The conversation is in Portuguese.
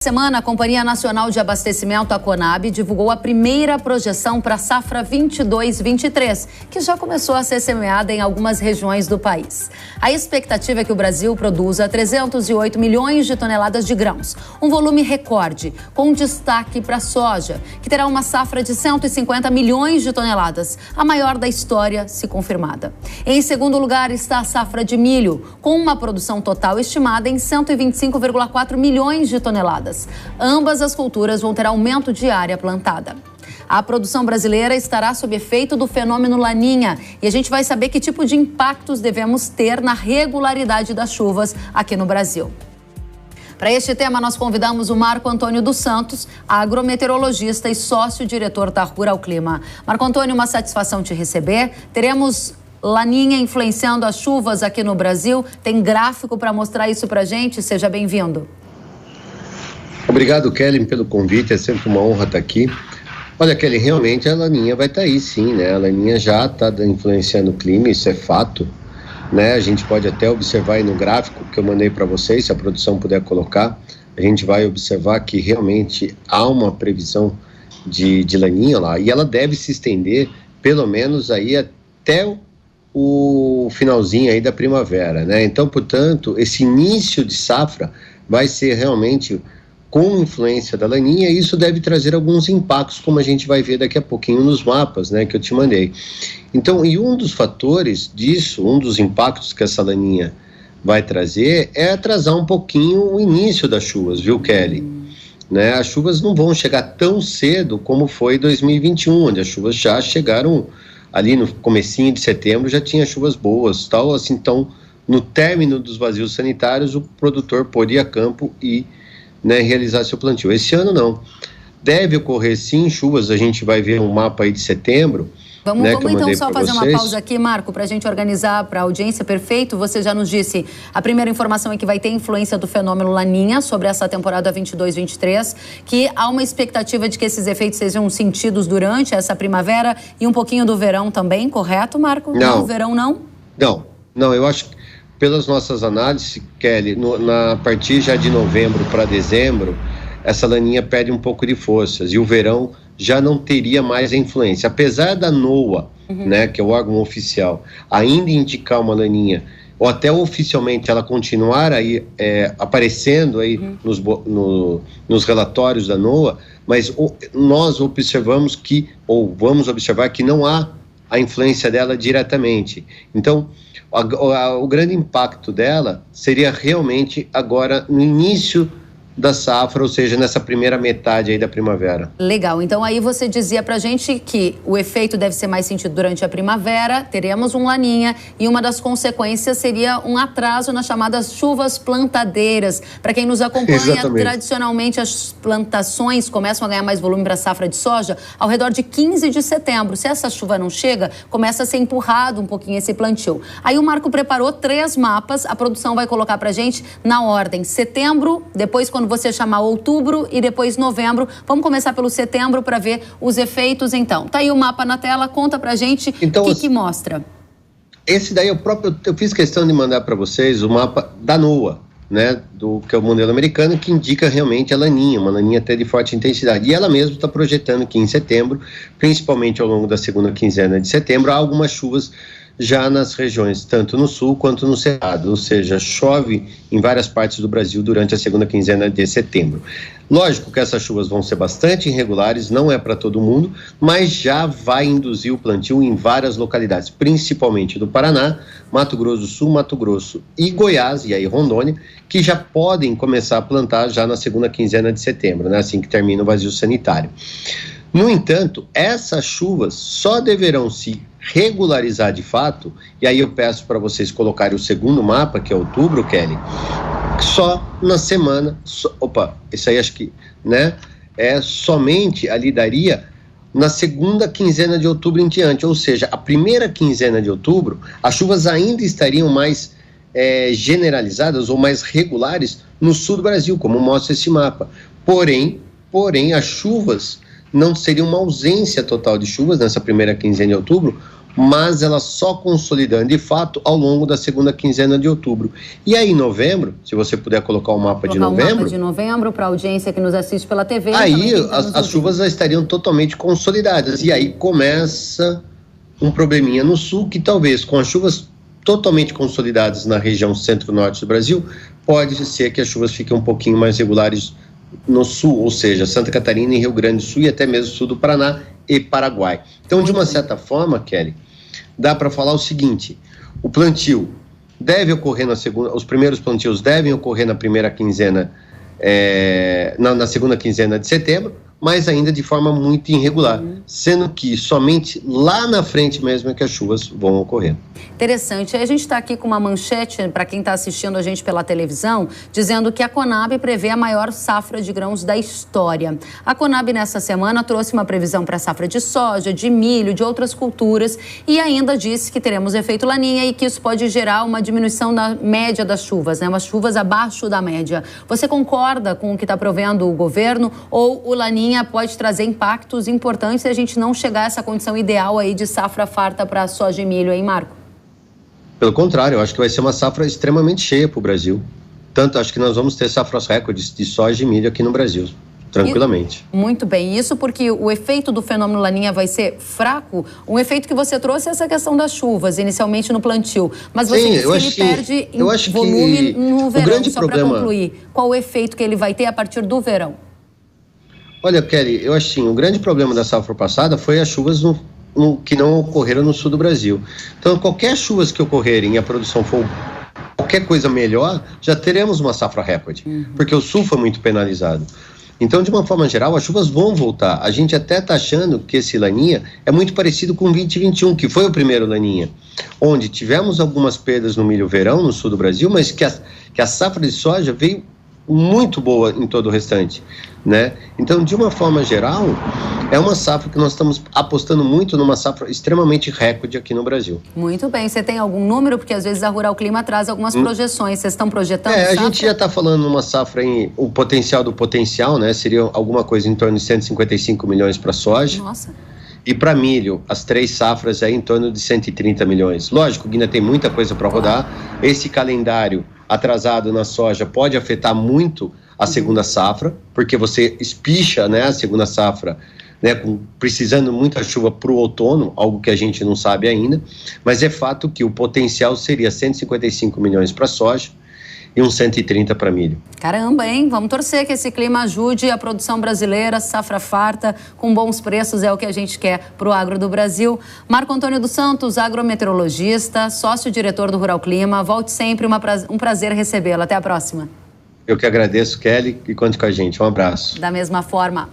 Semana, a Companhia Nacional de Abastecimento, a Conab, divulgou a primeira projeção para a safra 22-23, que já começou a ser semeada em algumas regiões do país. A expectativa é que o Brasil produza 308 milhões de toneladas de grãos, um volume recorde, com destaque para a soja, que terá uma safra de 150 milhões de toneladas, a maior da história, se confirmada. Em segundo lugar está a safra de milho, com uma produção total estimada em 125,4 milhões de toneladas. Ambas as culturas vão ter aumento de área plantada. A produção brasileira estará sob efeito do fenômeno Laninha e a gente vai saber que tipo de impactos devemos ter na regularidade das chuvas aqui no Brasil. Para este tema, nós convidamos o Marco Antônio dos Santos, agrometeorologista e sócio-diretor da Rural Clima. Marco Antônio, uma satisfação te receber. Teremos Laninha influenciando as chuvas aqui no Brasil. Tem gráfico para mostrar isso para a gente? Seja bem-vindo. Obrigado, Kelly, pelo convite, é sempre uma honra estar aqui. Olha, Kelly, realmente a Laninha vai estar aí sim, né? A Laninha já está influenciando o clima, isso é fato, né? A gente pode até observar aí no gráfico que eu mandei para vocês, se a produção puder colocar, a gente vai observar que realmente há uma previsão de Laninha lá, e ela deve se estender pelo menos aí até o finalzinho aí da primavera, né? Então, portanto, esse início de safra vai ser realmente com influência da Laninha, e isso deve trazer alguns impactos, como a gente vai ver daqui a pouquinho nos mapas, né, que eu te mandei. Então, e um dos fatores disso, um dos impactos que essa Laninha vai trazer é atrasar um pouquinho o início das chuvas, viu, Kelly? Né, as chuvas não vão chegar tão cedo como foi 2021, onde as chuvas já chegaram ali no comecinho de setembro, já tinha chuvas boas, tal, assim, então, no término dos vazios sanitários, o produtor pôde ir a campo e realizar seu plantio. Esse ano não. Deve ocorrer sim chuvas, a gente vai ver um mapa aí de setembro. Vamos então só fazer uma pausa aqui, Marco, para a gente organizar para a audiência. Perfeito, você já nos disse, a primeira informação é que vai ter influência do fenômeno Laninha sobre essa temporada 22-23, que há uma expectativa de que esses efeitos sejam sentidos durante essa primavera e um pouquinho do verão também, correto, Marco? Não. No verão não? Não, eu acho que pelas nossas análises, Kelly, a partir já de novembro para dezembro, essa Laninha perde um pouco de forças e o verão já não teria mais a influência. Apesar da NOAA, né, que é o órgão oficial, ainda indicar uma Laninha, ou até oficialmente ela continuar aí aparecendo aí nos relatórios da NOAA, mas nós observamos que, ou vamos observar que não há a influência dela diretamente. Então, o grande impacto dela seria realmente agora no início da safra, ou seja, nessa primeira metade aí da primavera. Legal, então aí você dizia pra gente que o efeito deve ser mais sentido durante a primavera, teremos um Laninha e uma das consequências seria um atraso nas chamadas chuvas plantadeiras. Para quem nos acompanha, Exatamente. Tradicionalmente as plantações começam a ganhar mais volume para a safra de soja ao redor de 15 de setembro. Se essa chuva não chega, começa a ser empurrado um pouquinho esse plantio. Aí o Marco preparou 3 mapas, a produção vai colocar pra gente na ordem setembro, depois quando você chamar outubro e depois novembro. Vamos começar pelo setembro para ver os efeitos, então. Tá aí o mapa na tela, conta pra gente então, o que mostra. Esse daí eu fiz questão de mandar para vocês o mapa da NOAA, né, que é o modelo americano, que indica realmente a Laninha, uma Laninha até de forte intensidade. E ela mesma está projetando que em setembro, principalmente ao longo da segunda quinzena de setembro, há algumas chuvas já nas regiões, tanto no sul quanto no cerrado, ou seja, chove em várias partes do Brasil durante a segunda quinzena de setembro. Lógico que essas chuvas vão ser bastante irregulares, não é para todo mundo, mas já vai induzir o plantio em várias localidades, principalmente do Paraná, Mato Grosso do Sul, Mato Grosso e Goiás, e aí Rondônia, que já podem começar a plantar já na segunda quinzena de setembro, né, assim que termina o vazio sanitário. No entanto, essas chuvas só deverão se regularizar de fato, e aí eu peço para vocês colocarem o segundo mapa, que é outubro, Kelly, só na semana, isso aí acho que, né, somente ali daria na segunda quinzena de outubro em diante, ou seja, a primeira quinzena de outubro, as chuvas ainda estariam mais generalizadas ou mais regulares no sul do Brasil, como mostra esse mapa. Porém, as chuvas não seria uma ausência total de chuvas nessa primeira quinzena de outubro, mas ela só consolidando de fato ao longo da segunda quinzena de outubro. E aí em novembro, se você puder colocar o mapa de novembro... o mapa de novembro para a audiência que nos assiste pela TV. Aí as chuvas já estariam totalmente consolidadas. E aí começa um probleminha no sul, que talvez com as chuvas totalmente consolidadas na região centro-norte do Brasil, pode ser que as chuvas fiquem um pouquinho mais regulares no sul, ou seja, Santa Catarina e Rio Grande do Sul e até mesmo sul do Paraná e Paraguai. Então, de uma certa forma, Kelly, dá para falar o seguinte: o plantio deve ocorrer na segunda, os primeiros plantios devem ocorrer na primeira quinzena, na segunda quinzena de setembro, mas ainda de forma muito irregular, sendo que somente lá na frente mesmo é que as chuvas vão ocorrer. Interessante. A gente está aqui com uma manchete, para quem está assistindo a gente pela televisão, dizendo que a Conab prevê a maior safra de grãos da história. A Conab, nessa semana, trouxe uma previsão para a safra de soja, de milho, de outras culturas, e ainda disse que teremos efeito laninha e que isso pode gerar uma diminuição na média das chuvas, umas chuvas abaixo da média. Você concorda com o que está provendo o governo, ou o laninha pode trazer impactos importantes se a gente não chegar a essa condição ideal aí de safra farta para soja e milho, hein, Marco? Pelo contrário, eu acho que vai ser uma safra extremamente cheia para o Brasil. Tanto acho que nós vamos ter safras recordes de soja e milho aqui no Brasil, tranquilamente. Muito bem, isso porque o efeito do fenômeno laninha vai ser fraco. Um efeito que você trouxe é essa questão das chuvas, inicialmente no plantio. Mas você disse que ele perde em volume no verão. Só para concluir, qual o efeito que ele vai ter a partir do verão? Olha, Kelly, eu acho assim, o grande problema da safra passada foi as chuvas que não ocorreram no sul do Brasil. Então, qualquer chuvas que ocorrerem e a produção for qualquer coisa melhor, já teremos uma safra recorde, porque o sul foi muito penalizado. Então, de uma forma geral, as chuvas vão voltar. A gente até está achando que esse laninha é muito parecido com 2021, que foi o primeiro laninha, onde tivemos algumas perdas no milho verão, no sul do Brasil, mas que a safra de soja veio muito boa em todo o restante, né? Então, de uma forma geral, é uma safra que nós estamos apostando muito numa safra extremamente recorde aqui no Brasil. Muito bem. Você tem algum número? Porque às vezes a Rural Clima traz algumas projeções. Vocês estão projetando a gente já está falando numa safra o potencial do potencial, né? Seria alguma coisa em torno de 155 milhões para soja. Nossa. E para milho, as 3 safras aí em torno de 130 milhões. Lógico que ainda tem muita coisa para rodar. Esse calendário atrasado na soja pode afetar muito a segunda safra, porque você espicha, né, a segunda safra, né, precisando muita chuva para o outono, algo que a gente não sabe ainda, mas é fato que o potencial seria 155 milhões para soja e uns 130 para milho. Caramba, hein? Vamos torcer que esse clima ajude a produção brasileira, safra farta, com bons preços, é o que a gente quer para o agro do Brasil. Marco Antônio dos Santos, agrometeorologista, sócio-diretor do Rural Clima. Volte sempre, um prazer recebê-lo. Até a próxima. Eu que agradeço, Kelly, e conte com a gente. Um abraço. Da mesma forma.